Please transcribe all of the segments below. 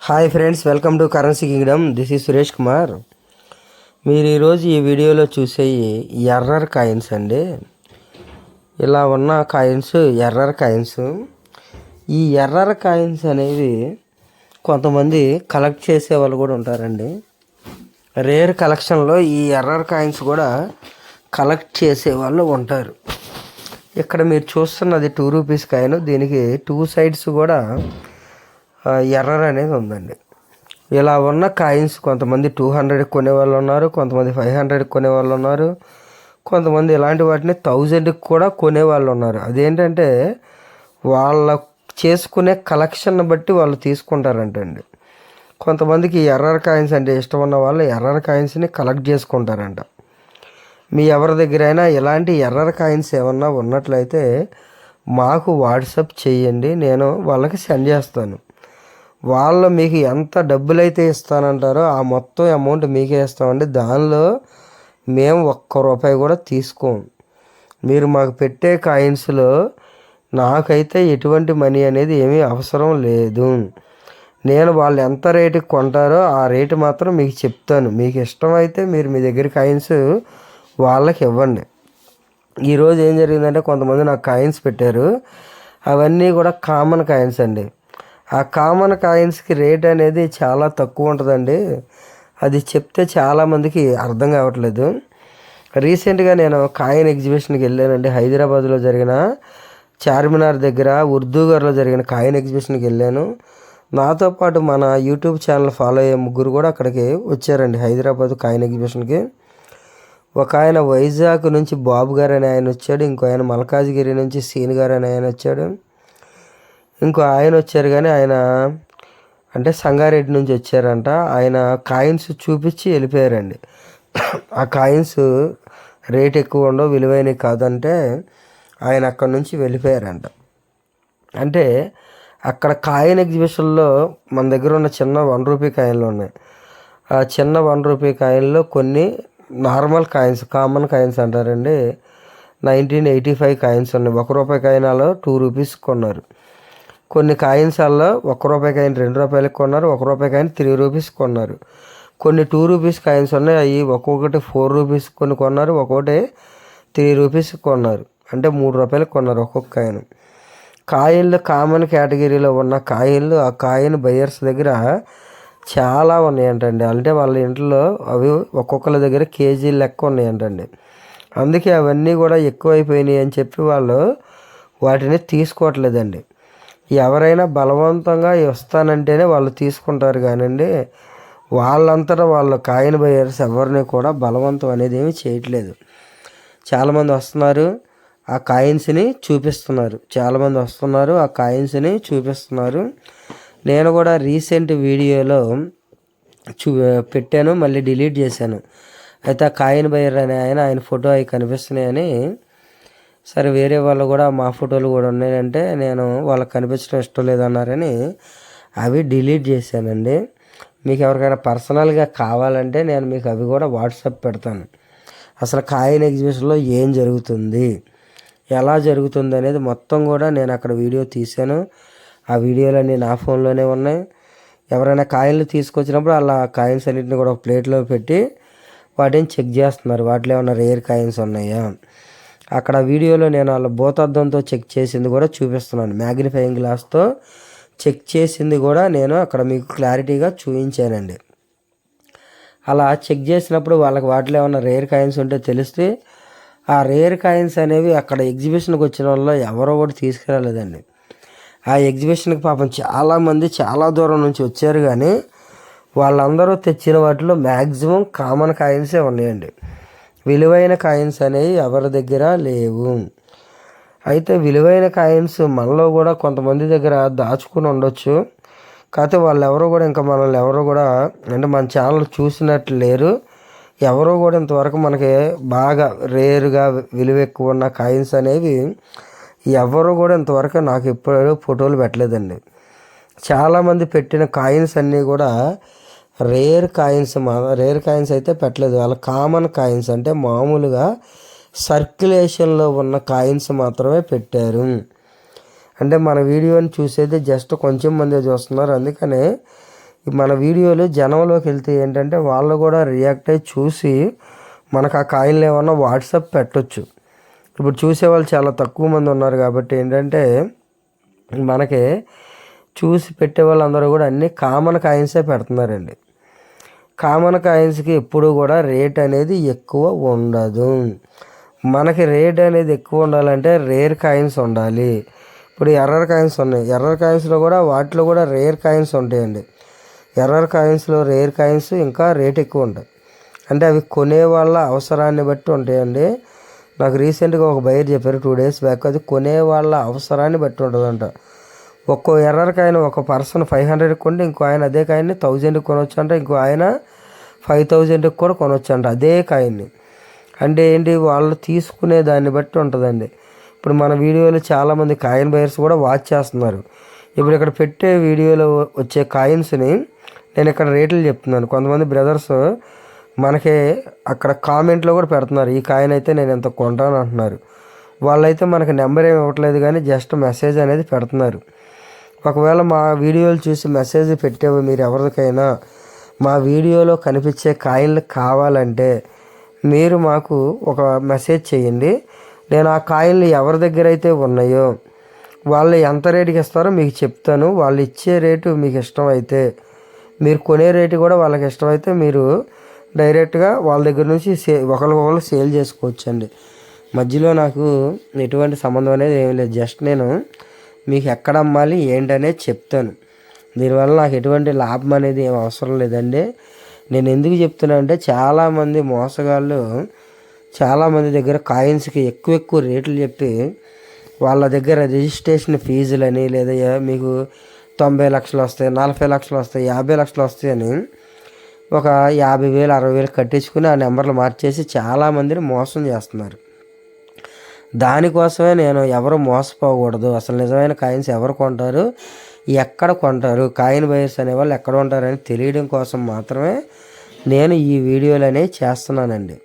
Hi friends, welcome to currency Kingdom. This is Suresh Kumar. మీరు ఈరోజు ఈ వీడియోలో చూసే ఎర్రర్ కాయిన్స్ అండి. ఇలా ఉన్న కాయిన్స్ ఎర్రర్ కాయిన్స్. ఈ ఎర్రర్ కాయిన్స్ అనేవి కొంతమంది కలెక్ట్ చేసే వాళ్ళు కూడా ఉంటారండి. రేర్ కలెక్షన్లో ఈ ఎర్రర్ కాయిన్స్ కూడా కలెక్ట్ చేసే వాళ్ళు ఉంటారు. ఇక్కడ మీరు చూస్తున్నది 2 రూపీస్ కాయిన్. దీనికి 2 సైడ్స్ కూడా ఎర్రర్ అనేది ఉందండి. ఇలా ఉన్న కాయిన్స్ కొంతమంది 200 కొనేవాళ్ళు ఉన్నారు, కొంతమంది 500 కొనేవాళ్ళు ఉన్నారు, కొంతమంది ఇలాంటి వాటిని 1000కి కూడా కొనేవాళ్ళు ఉన్నారు. అదేంటంటే వాళ్ళ చేసుకునే కలెక్షన్ బట్టి వాళ్ళు తీసుకుంటారంటండి. కొంతమందికి ఎర్రర్ కాయిన్స్ అంటే ఇష్టం ఉన్న వాళ్ళు ఎర్రర్ కాయిన్స్ని కలెక్ట్ చేసుకుంటారంట. మీ ఎవరి దగ్గరైనా ఇలాంటి ఎర్రర్ కాయిన్స్ ఏమన్నా ఉన్నట్లయితే మాకు వాట్సాప్ చేయండి, నేను వాళ్ళకి సెండ్ చేస్తాను. వాళ్ళు మీకు ఎంత డబ్బులు అయితే ఇస్తానంటారో ఆ మొత్తం అమౌంట్ మీకే ఇస్తామండి. దానిలో మేము ₹1 కూడా తీసుకోం. మీరు మాకు పెట్టే కాయిన్స్లో నాకైతే ఎటువంటి మనీ అనేది ఏమీ అవసరం లేదు. నేను వాళ్ళు ఎంత రేటుకి కొంటారో ఆ రేటు మాత్రం మీకు చెప్తాను. మీకు ఇష్టమైతే మీరు మీ దగ్గర కాయిన్స్ వాళ్ళకి ఇవ్వండి. ఈరోజు ఏం జరిగిందంటే కొంతమంది నాకు కాయిన్స్ పెట్టారు. అవన్నీ కూడా కామన్ కాయిన్స్ అండి. ఆ కామన్ కాయిన్స్కి రేట్ అనేది చాలా తక్కువ ఉంటుందండి. అది చెప్తే చాలామందికి అర్థం కావట్లేదు. రీసెంట్గా నేను కాయిన్ ఎగ్జిబిషన్కి వెళ్ళానండి. హైదరాబాద్లో జరిగిన చార్మినార్ దగ్గర ఉర్దూగర్లో జరిగిన కాయిన్ ఎగ్జిబిషన్కి వెళ్ళాను. నాతో పాటు మన యూట్యూబ్ ఛానల్ ఫాలో అయ్యే ముగ్గురు కూడా అక్కడికి వచ్చారండి, హైదరాబాద్ కాయిన్ ఎగ్జిబిషన్కి. ఒక ఆయన వైజాగ్ నుంచి బాబు గారు అనే ఆయన వచ్చాడు, ఇంకో ఆయన మల్కాజ్గిరి నుంచి సీన్ గారు అనే ఆయన వచ్చాడు, ఇంకో ఆయన వచ్చారు. కానీ ఆయన అంటే సంగారెడ్డి నుంచి వచ్చారంట. ఆయన కాయిన్స్ చూపించి వెళ్ళిపోయారండి. ఆ కాయిన్స్ రేట్ ఎక్కువ ఉండవు, విలువైనవి కాదంటే ఆయన అక్కడ నుంచి వెళ్ళిపోయారంట. అంటే అక్కడ కాయిన్ ఎగ్జిబిషన్లో మన దగ్గర ఉన్న చిన్న ₹1 కాయిన్లు ఉన్నాయి. ఆ చిన్న ₹1 కాయిన్లో కొన్ని నార్మల్ కాయిన్స్, కామన్ కాయిన్స్ అంటారండి, 1985 కాయిన్స్ ఉన్నాయి. ₹1 కాయినాలో 2 రూపీస్ కొన్నారు. కొన్ని కాయిన్స్ అలా ₹1 కాయిన్ ₹2 కొన్నారు, ₹1 కాయిన్ 3 రూపీస్ కొన్నారు. కొన్ని 2 రూపీస్ కాయిన్స్ ఉన్నాయి, అవి ఒక్కొక్కటి 4 రూపీస్ కొన్ని కొన్నారు, ఒక్కొక్కటి 3 రూపీస్ కొన్నారు. అంటే ₹3 కొన్నారు ఒక్కొక్క కాయిన్. కాయిన్లు కామన్ కేటగిరీలో ఉన్న కాయిన్లు ఆ కాయిన్ బయర్స్ దగ్గర చాలా ఉన్నాయంటండి. అంటే వాళ్ళ ఇంట్లో అవి ఒక్కొక్కరి దగ్గర కేజీల లెక్క ఉన్నాయంటండి. అందుకే అవన్నీ కూడా ఎక్కువైపోయినాయి అని చెప్పి వాళ్ళు వాటిని తీసుకోవట్లేదండి. ఎవరైనా బలవంతంగా ఇస్తానంటేనే వాళ్ళు తీసుకుంటారు కానండి, వాళ్ళంతటా వాళ్ళ కాయిన్ బయర్స్ ఎవరిని కూడా బలవంతం అనేది ఏమి చేయట్లేదు. చాలామంది వస్తున్నారు, ఆ కాయిన్స్ని చూపిస్తున్నారు. చాలామంది వస్తున్నారు, ఆ కాయిన్స్ని చూపిస్తున్నారు. నేను కూడా రీసెంట్ వీడియోలో పెట్టాను, మళ్ళీ డిలీట్ చేశాను. అయితే ఆ కాయిన్ బయర్ అనే ఆయన ఫోటో అవి కనిపిస్తున్నాయని, సరే వేరే వాళ్ళు కూడా మా ఫోటోలు కూడా ఉన్నాయంటే నేను వాళ్ళకి కనిపించడం ఇష్టం లేదన్నారని అవి డిలీట్ చేశానండి. మీకు ఎవరికైనా పర్సనల్గా కావాలంటే నేను మీకు అవి కూడా వాట్సాప్ పెడతాను. అసలు కాయిన్ ఎగ్జిబిషన్లో ఏం జరుగుతుంది, ఎలా జరుగుతుంది అనేది మొత్తం కూడా నేను అక్కడ వీడియో తీశాను. ఆ వీడియోలన్నీ నా ఫోన్లోనే ఉన్నాయి. ఎవరైనా కాయిన్లు తీసుకొచ్చినప్పుడు అలా కాయిన్స్ అన్నింటిని కూడా ఒక ప్లేట్లో పెట్టి వాటిని చెక్ చేస్తున్నారు, వాటిలో ఏమైనా రేర్ కాయిన్స్ ఉన్నాయా. అక్కడ వీడియోలో నేను వాళ్ళ భూతద్దంతో చెక్ చేసింది కూడా చూపిస్తున్నాను, మ్యాగ్నిఫైయింగ్ గ్లాస్తో చెక్ చేసింది కూడా నేను అక్కడ మీకు క్లారిటీగా చూపించానండి. అలా చెక్ చేసినప్పుడు వాళ్ళకి వాటిలో ఏమైనా రేర్ కాయిన్స్ ఉంటే తెలిస్తే ఆ రేర్ కాయిన్స్ అనేవి అక్కడ ఎగ్జిబిషన్కి వచ్చిన వాళ్ళు ఎవరో కూడా తీసుకురాలేదండి. ఆ ఎగ్జిబిషన్కి పాపం చాలామంది చాలా దూరం నుంచి వచ్చారు, కానీ వాళ్ళందరూ తెచ్చిన వాటిలో మ్యాక్సిమం కామన్ కాయిన్సే ఉన్నాయండి. విలువైన కాయిన్స్ అనేవి ఎవరి దగ్గర లేవు. అయితే విలువైన కాయిన్స్ మనలో కూడా కొంతమంది దగ్గర దాచుకుని ఉండొచ్చు. కాకపోతే వాళ్ళు ఎవరో కూడా ఇంకా మనల్ని ఎవరో కూడా అంటే మన ఛానల్ చూసినట్లు లేరు. ఎవరో కూడా ఇంతవరకు మనకి బాగా రేరుగా విలువ ఎక్కువ ఉన్న కాయిన్స్ అనేవి ఎవరు కూడా ఇంతవరకు నాకు ఎప్పుడు ఫోటోలు పెట్టలేదండి. చాలామంది పెట్టిన కాయిన్స్ అన్నీ కూడా రేర్ కాయిన్స్ అయితే పెట్టలేదు. వాళ్ళ కామన్ కాయిన్స్ అంటే మామూలుగా సర్క్యులేషన్లో ఉన్న కాయిన్స్ మాత్రమే పెట్టారు. అంటే మన వీడియోని చూసేది జస్ట్ కొంచెం మంది చూస్తున్నారు. అందుకనే మన వీడియోలు జనంలోకి వెళ్తే ఏంటంటే వాళ్ళు కూడా రియాక్ట్ అయ్యి చూసి మనకు ఆ కాయిన్లు ఏమన్నా వాట్సాప్ పెట్టొచ్చు. ఇప్పుడు చూసేవాళ్ళు చాలా తక్కువ మంది ఉన్నారు కాబట్టి ఏంటంటే మనకి చూసి పెట్టే వాళ్ళందరూ కూడా అన్నీ కామన్ కాయిన్సే పెడుతున్నారండి. కామన్ కాయిన్స్కి ఎప్పుడు కూడా రేట్ అనేది ఎక్కువ ఉండదు. మనకి రేట్ అనేది ఎక్కువ ఉండాలంటే రేర్ కాయిన్స్ ఉండాలి. ఇప్పుడు ఎర్రర్ కాయిన్స్ ఉన్నాయి, ఎర్రర్ కాయిన్స్లో కూడా వాటిలో కూడా రేర్ కాయిన్స్ ఉంటాయండి. ఎర్రర్ కాయిన్స్లో రేర్ కాయిన్స్ ఇంకా రేట్ ఎక్కువ ఉంటాయి. అంటే అవి కొనే వాళ్ళ అవసరాన్ని బట్టి ఉంటాయండి. నాకు రీసెంట్గా ఒక బయర్ చెప్పారు 2 days బ్యాక్, అది కొనే వాళ్ళ అవసరాన్ని బట్టి ఉంటుందంట. ఒక్కో ఎర్రర్ కాయిన్ ఒక పర్సన్ 500 కొంటే ఇంకో ఆయన అదే కాయిన్ని 1000కి కొనవచ్చు అంట, ఇంకో ఆయన 5000కి కూడా కొనవచ్చు అంట అదే కాయిన్ని. అంటే ఏంటి, వాళ్ళు తీసుకునే దాన్ని బట్టి ఉంటుందండి. ఇప్పుడు మన వీడియోలో చాలామంది కాయిన్ బయర్స్ కూడా వాచ్ చేస్తున్నారు. ఇప్పుడు ఇక్కడ పెట్టే వీడియోలో వచ్చే కాయిన్స్ని నేను ఇక్కడ రేట్లు చెప్తున్నాను. కొంతమంది బ్రదర్స్ మనకి అక్కడ కామెంట్లో కూడా పెడుతున్నారు, ఈ కాయిన్ అయితే నేను ఎంత కొంటాను అంటున్నారు. వాళ్ళైతే మనకి నెంబర్ ఏమి ఇవ్వట్లేదు కానీ జస్ట్ మెసేజ్ అనేది పెడుతున్నారు. ఒకవేళ మా వీడియోలు చూసి మెసేజ్ పెట్టేవి మీరు ఎవరికైనా మా వీడియోలో కనిపించే కాయిన్లు కావాలంటే మీరు మాకు ఒక మెసేజ్ చేయండి. నేను ఆ కాయిన్లు ఎవరి దగ్గర అయితే ఉన్నాయో వాళ్ళు ఎంత రేటుకి ఇస్తారో మీకు చెప్తాను. వాళ్ళు ఇచ్చే రేటు మీకు ఇష్టమైతే, మీరు కొనే రేటు కూడా వాళ్ళకి ఇష్టమైతే మీరు డైరెక్ట్గా వాళ్ళ దగ్గర నుంచి ఒకరికొకరు సేల్ చేసుకోవచ్చండి. మధ్యలో నాకు ఎటువంటి సంబంధం అనేది ఏమీ లేదు. జస్ట్ నేను మీకు ఎక్కడ అమ్మాలి ఏంటనేది చెప్తాను. దీనివల్ల నాకు ఎటువంటి లాభం అనేది ఏం అవసరం లేదండి. నేను ఎందుకు చెప్తున్నా అంటే చాలామంది మోసగాళ్ళు చాలామంది దగ్గర కాయిన్స్కి ఎక్కువ రేట్లు చెప్పి వాళ్ళ దగ్గర రిజిస్ట్రేషన్ ఫీజులని లేదా మీకు 90 లక్షలు వస్తాయి, 40 లక్షలు వస్తాయి, 50 లక్షలు వస్తాయి అని ఒక 50,000 60,000 కట్టించుకుని ఆ నెంబర్లు మార్చేసి చాలామందిని మోసం చేస్తున్నారు. దానికోసమే నేను ఎవరు మోసపోకూడదు, అసలు నిజమైన కాయిన్స్ ఎవరు కొంటారు, ఎక్కడ కొంటారు, కాయిన్ బయర్స్ అనేవాళ్ళు ఎక్కడ ఉంటారని తెలియడం కోసం మాత్రమే నేను ఈ వీడియోలు అనేవి చేస్తున్నానండి.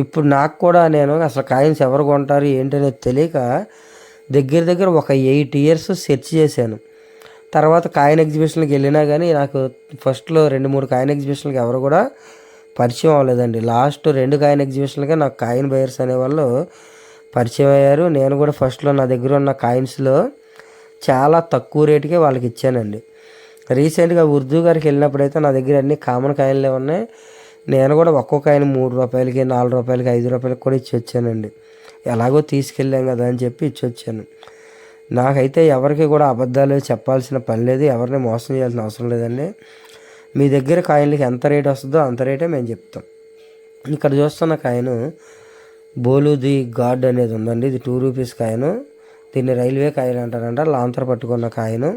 ఇప్పుడు నాకు కూడా నేను అసలు కాయిన్స్ ఎవరు కొంటారు ఏంటనేది తెలియక దగ్గర ఒక 8 years సెర్చ్ చేశాను. తర్వాత కాయిన్ ఎగ్జిబిషన్కి వెళ్ళినా కానీ నాకు ఫస్ట్లో 2-3 కాయిన్ ఎగ్జిబిషన్కి ఎవరు కూడా పరిచయం అవ్వలేదండి. లాస్ట్ 2 కాయిన్ ఎగ్జిబిషన్లకే నాకు కాయిన్ బయర్స్ అనేవాళ్ళు పరిచయం అయ్యారు. నేను కూడా ఫస్ట్లో నా దగ్గర ఉన్న కాయిన్స్లో చాలా తక్కువ రేటుకే వాళ్ళకి ఇచ్చానండి. రీసెంట్గా ఉర్దూ గారికి వెళ్ళినప్పుడైతే నా దగ్గర అన్ని కామన్ కాయిన్లే ఉన్నాయి. నేను కూడా ఒక్కొక్క కాయిన్ 3 రూపాయలకి, 4 రూపాయలకి, 5 రూపాయలకి కూడా ఇచ్చి వచ్చానండి. ఎలాగో తీసుకెళ్ళాం కదా అని చెప్పి ఇచ్చి వచ్చాను. నాకైతే ఎవరికి కూడా అబద్ధాలు చెప్పాల్సిన పని లేదు, ఎవరిని మోసం చేయాల్సిన అవసరం లేదండి. మీ దగ్గర కాయిన్లకి ఎంత రేట్ వస్తుందో అంత రేటే మేము చెప్తాం. ఇక్కడ చూస్తున్న కాయిన్ బోలుది గాడ్ అనేది ఉందండి. ఇది 2 రూపీస్ కాయిన్. దీన్ని రైల్వే కాయిన్ అంటారంట, లాంతర్ పట్టుకున్న కాయిన్.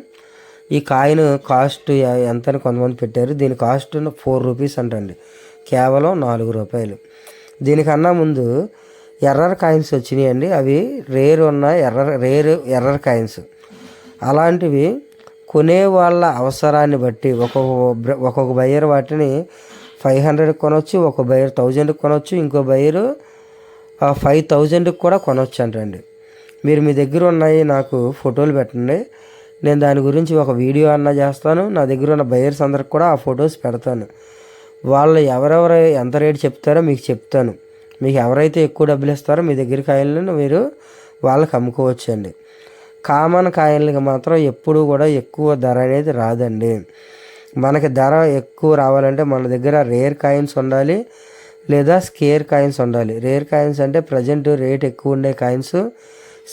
ఈ కాయిన్ కాస్ట్ ఎంత అని కొంతమంది పెట్టారు. దీని కాస్ట్ 4 రూపీస్ అంటండి, కేవలం 4 రూపాయలు. దీనికన్నా ముందు ఎర్రర్ కాయిన్స్ వచ్చినాయండి. అవి రేర్ ఉన్న ఎర్రర్ కాయిన్స్. అలాంటివి కొనే వాళ్ళ అవసరాన్ని బట్టి ఒక్కొక్క బయర్ వాటిని 500కి కొనవచ్చు, ఒక బయర్ 1000కి కొనవచ్చు, ఇంకో బయర్ 5000కి కూడా కొనవచ్చు అంటండి. మీరు మీ దగ్గర ఉన్నాయి నాకు ఫోటోలు పెట్టండి, నేను దాని గురించి ఒక వీడియో అన్నా చేస్తాను. నా దగ్గర ఉన్న బయర్స్ అందరికి కూడా ఆ ఫొటోస్ పెడతాను. వాళ్ళు ఎవరెవరు ఎంత రేటు చెప్తారో మీకు చెప్తాను. మీకు ఎవరైతే ఎక్కువ డబ్బులు ఇస్తారో మీ దగ్గర కాయిన్లను మీరు వాళ్ళకి అమ్ముకోవచ్చండి. కామన్ కాయిన్లకి మాత్రం ఎప్పుడూ కూడా ఎక్కువ ధర అనేది రాదండి. మనకి ధర ఎక్కువ రావాలంటే మన దగ్గర రేర్ కాయిన్స్ ఉండాలి లేదా స్కేర్ కాయిన్స్ ఉండాలి. రేర్ కాయిన్స్ అంటే ప్రజెంట్ రేట్ ఎక్కువ ఉండే కాయిన్స్,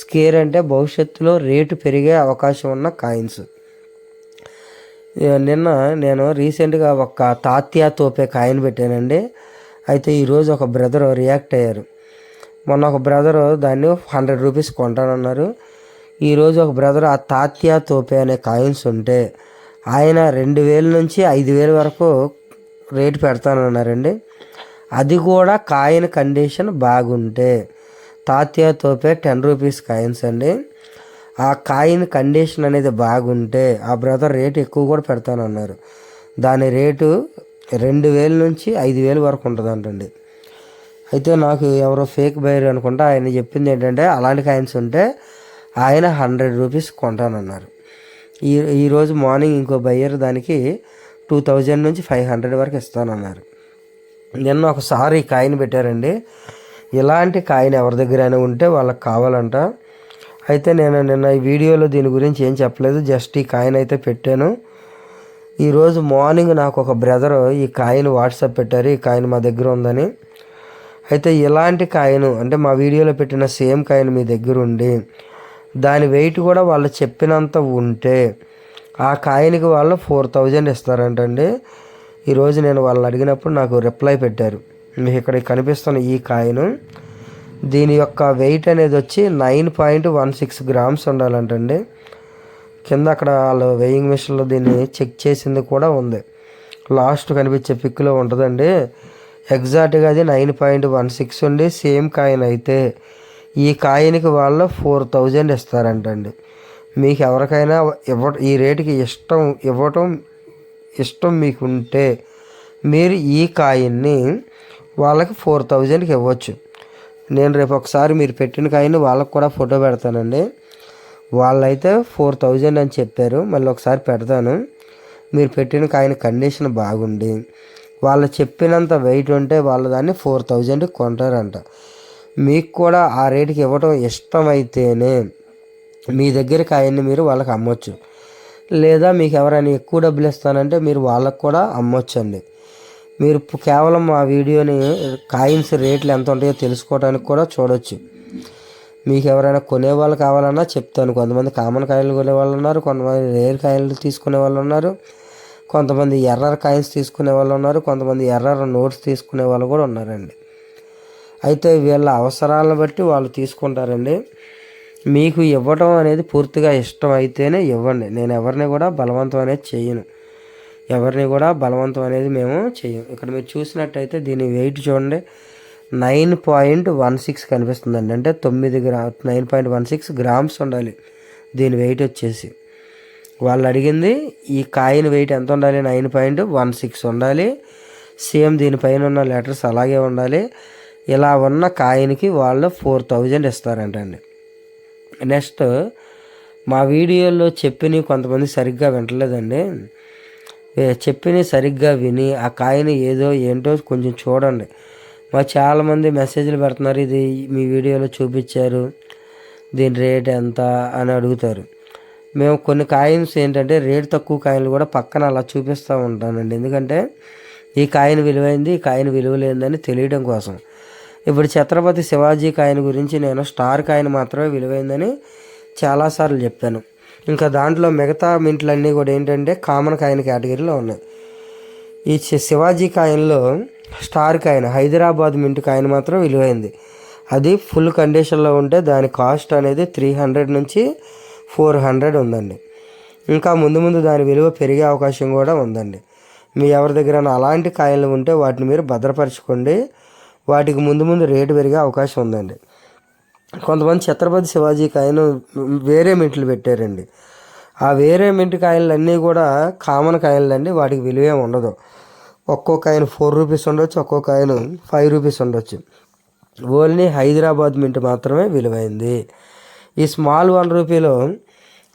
స్కేర్ అంటే భవిష్యత్తులో రేటు పెరిగే అవకాశం ఉన్న కాయిన్స్. నిన్న నేను రీసెంట్గా ఒక తాత్యా తోపే కాయిన్ పెట్టానండి. అయితే ఈరోజు ఒక బ్రదర్ రియాక్ట్ అయ్యారు. మొన్న ఒక బ్రదరు దాన్ని 100 రూపీస్ కొంటానన్నారు. ఈరోజు ఒక బ్రదర్ ఆ తాత్యా తోపే అనే కాయిన్స్ ఉంటే ఆయన 2000 నుంచి 5000 వరకు రేటు పెడతానన్నారండి. అది కూడా కాయిన్ కండిషన్ బాగుంటే. తాత్యా తోపే 10 రూపీస్ కాయిన్స్ అండి. ఆ కాయిన్ కండిషన్ అనేది బాగుంటే ఆ బ్రదర్ రేటు ఎక్కువ కూడా పెడతానన్నారు. దాని రేటు 2000 నుంచి 5000 వరకు ఉంటుందంటండి. అయితే నాకు ఎవరో ఫేక్ బయర్ అనుకుంటా, ఆయన చెప్పింది ఏంటంటే అలాంటి కాయిన్స్ ఉంటే ఆయన 100 రూపీస్ కొంటానన్నారు. ఈరోజు మార్నింగ్ ఇంకో బయ్యర్ దానికి 2000 నుంచి 500 వరకు ఇస్తానన్నారు. నిన్న ఒకసారి ఈ కాయిన్ పెట్టారండి. ఇలాంటి కాయిన్ ఎవరి దగ్గరైనా ఉంటే వాళ్ళకి కావాలంట. అయితే నేను నిన్న ఈ వీడియోలో దీని గురించి ఏం చెప్పలేదు, జస్ట్ ఈ కాయిన్ అయితే పెట్టాను. ఈరోజు మార్నింగ్ నాకు ఒక బ్రదర్ ఈ కాయిన్ వాట్సాప్ పెట్టారు, ఈ కాయిన్ మా దగ్గర ఉందని. అయితే ఇలాంటి కాయిన్ అంటే మా వీడియోలో పెట్టిన సేమ్ కాయిన్ మీ దగ్గర ఉండి దాని వెయిట్ కూడా వాళ్ళు చెప్పినంత ఉంటే ఆ కాయిన్కి వాళ్ళు 4000 ఇస్తారంటండి. ఈరోజు నేను వాళ్ళని అడిగినప్పుడు నాకు రిప్లై పెట్టారు. మీకు ఇక్కడ కనిపిస్తున్న ఈ కాయిన్ దీని యొక్క వెయిట్ అనేది వచ్చి 9.16 గ్రామ్స్ ఉండాలంటండి. కింద అక్కడ వాళ్ళు వెయింగ్ మిషన్లో దీన్ని చెక్ చేసింది కూడా ఉంది, లాస్ట్ కనిపించే పిక్లో ఉంటుందండి. ఎగ్జాక్ట్గా అది 9.16 ఉండి సేమ్ కాయిన్ అయితే ఈ కాయిన్కి వాళ్ళు 4000 ఇస్తారంటండి. మీకు ఎవరికైనా ఈ రేటుకి ఇష్టం మీకు ఉంటే మీరు ఈ కాయిన్ని వాళ్ళకి 4000కి ఇవ్వచ్చు. నేను రేపు ఒకసారి మీరు పెట్టిన కాయిన్ వాళ్ళకి కూడా ఫోటో పెడతానండి. వాళ్ళైతే 4000 అని చెప్పారు, మళ్ళీ ఒకసారి పెడతాను. మీరు పెట్టిన కాయిన్ కండిషన్ బాగుండి వాళ్ళు చెప్పినంత వెయిట్ ఉంటే వాళ్ళు దాన్ని 4000కి కొంటారంట. మీకు కూడా ఆ రేటుకి ఇవ్వటం ఇష్టమైతేనే మీ దగ్గర కాయిన్ని మీరు వాళ్ళకి అమ్మొచ్చు. లేదా మీకు ఎవరైనా ఎక్కువ డబ్బులు ఇస్తానంటే మీరు వాళ్ళకు కూడా అమ్మొచ్చండి. మీరు కేవలం మా వీడియోని కాయిన్స్ రేట్లు ఎంత ఉంటాయో తెలుసుకోవడానికి కూడా చూడొచ్చు. మీకు ఎవరైనా కొనేవాళ్ళు కావాలన్నా చెప్తాను. కొంతమంది కామన్ కాయిన్లు కొనేవాళ్ళు ఉన్నారు, కొంతమంది రేర్ కాయిన్లు తీసుకునే వాళ్ళు ఉన్నారు, కొంతమంది ఎర్రర్ కాయిన్స్ తీసుకునే వాళ్ళు ఉన్నారు, కొంతమంది ఎర్రర్ నోట్స్ తీసుకునే వాళ్ళు కూడా ఉన్నారండి. అయితే వీళ్ళ అవసరాలను బట్టి వాళ్ళు తీసుకుంటారండి. మీకు ఇవ్వటం అనేది పూర్తిగా ఇష్టం అయితేనే ఇవ్వండి. నేను ఎవరిని కూడా బలవంతం అనేది చేయను, మేము చెయ్యం. ఇక్కడ మీరు చూసినట్టయితే దీని వెయిట్ చూడండి, 9.16 కనిపిస్తుందండి. అంటే 9.16 గ్రామ్స్ ఉండాలి దీని వెయిట్ వచ్చేసి. వాళ్ళు అడిగింది ఈ కాయిన్ వెయిట్ ఎంత ఉండాలి, 9.16 ఉండాలి. సేమ్ దీనిపైన ఉన్న లెటర్స్ అలాగే ఉండాలి. ఇలా ఉన్న కాయిన్కి వాళ్ళు 4000 ఇస్తారంటండి. నెక్స్ట్ మా వీడియోలో చెప్పినవి కొంతమంది సరిగ్గా వింటలేదండి. చెప్పినవి సరిగ్గా విని ఆ కాయిన్ ఏదో ఏంటో కొంచెం చూడండి. మాకు చాలామంది మెసేజ్లు పెడుతున్నారు, ఇది మీ వీడియోలో చూపించారు, దీని రేట్ ఎంత అని అడుగుతారు. మేము కొన్ని కాయిన్స్ ఏంటంటే రేట్ తక్కువ కాయిన్లు కూడా పక్కన అలా చూపిస్తూ ఉంటానండి. ఎందుకంటే ఈ కాయిన్ విలువైంది, ఈ కాయిన్ విలువ లేదని తెలియడం కోసం. ఇప్పుడు ఛత్రపతి శివాజీ కాయిన్ గురించి నేను స్టార్ కాయిన్ మాత్రమే విలువైందని చాలాసార్లు చెప్పాను. ఇంకా దాంట్లో మిగతా మింట్లన్నీ కూడా ఏంటంటే కామన్ కాయిన్ కేటగిరీలో ఉన్నాయి. ఈ శివాజీ కాయిన్లో star coin Hyderabad mint coin మాత్రం విలువైంది. అది ఫుల్ కండిషన్లో ఉంటే దాని కాస్ట్ అనేది 300 నుంచి 400 ఉందండి. ఇంకా ముందు దాని విలువ పెరిగే అవకాశం కూడా ఉందండి. మీ ఎవరి దగ్గర అలాంటి కాయిన్లు ఉంటే వాటిని మీరు భద్రపరచుకోండి. వాటికి ముందు రేటు పెరిగే అవకాశం ఉందండి. కొంతమంది ఛత్రపతి శివాజీ కాయిన్ వేరే మింట్లు పెట్టారండి. ఆ వేరే మింట్ కాయిన్లు అన్నీ కూడా కామన్ కాయిన్లు అండి, వాటికి విలువే ఉండదు. ఒక్కో కాయిన్ 4 రూపీస్ ఉండొచ్చు, ఒక్కో కాయిన్ 5 రూపీస్ ఉండొచ్చు. ఓన్లీ హైదరాబాద్ మింట్ మాత్రమే విలువైంది. ఈ స్మాల్ 1 రూపీలో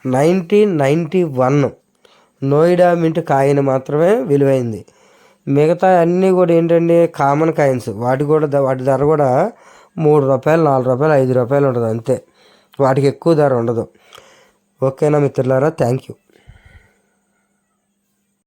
1991 నోయిడా మింట్ కాయిన్ మాత్రమే విలువైంది. మిగతా అన్నీ కూడా ఏంటంటే కామన్ కాయిన్స్, వాటి ధర కూడా 3 రూపాయలు, 4 రూపాయలు, 5 రూపాయలు ఉంటుంది అంతే. వాటికి ఎక్కువ ధర ఉండదు. ఓకేనా మిత్రులారా, థ్యాంక్ యూ.